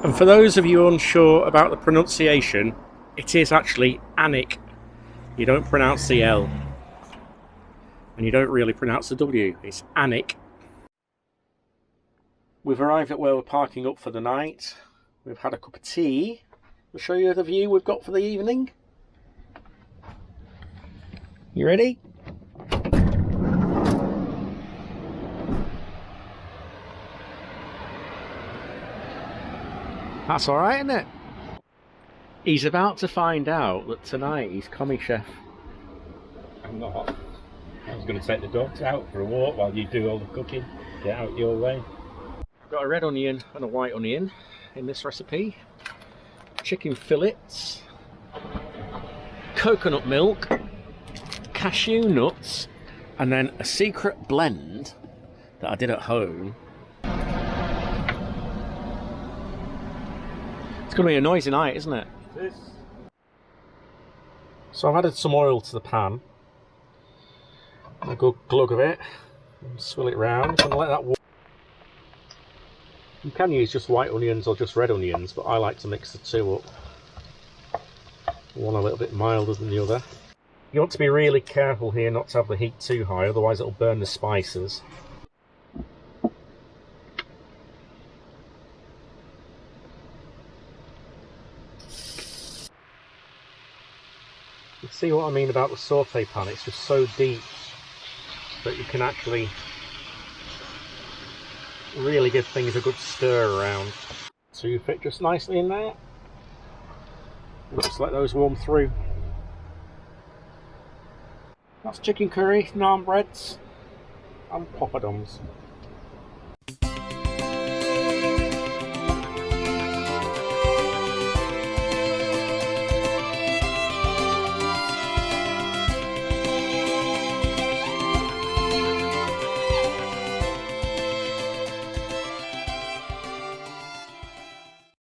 And for those of you unsure about the pronunciation, it is actually Alnwick. You don't pronounce the L. And you don't really pronounce the W. It's Alnwick. We've arrived at where we're parking up for the night. We've had a cup of tea. I'll show you the view we've got for the evening. You ready? That's alright, isn't it? He's about to find out that tonight he's commie chef. I'm not. I was going to take the dogs out for a walk while you do all the cooking. Get out your way. Got a red onion and a white onion in this recipe. Chicken fillets. Coconut milk. Cashew nuts. And then a secret blend that I did at home. It's going to be a noisy night, isn't it? It is. So I've added some oil to the pan. A good glug of it. And swill it round and let that warm. You can use just white onions or just red onions, but I like to mix the two up. One a little bit milder than the other. You want to be really careful here not to have the heat too high, otherwise it'll burn the spices. You see what I mean about the saute pan? It's just so deep that you can actually really give things a good stir around. So you fit just nicely in there. Just let those warm through. That's chicken curry, naan breads and poppadoms.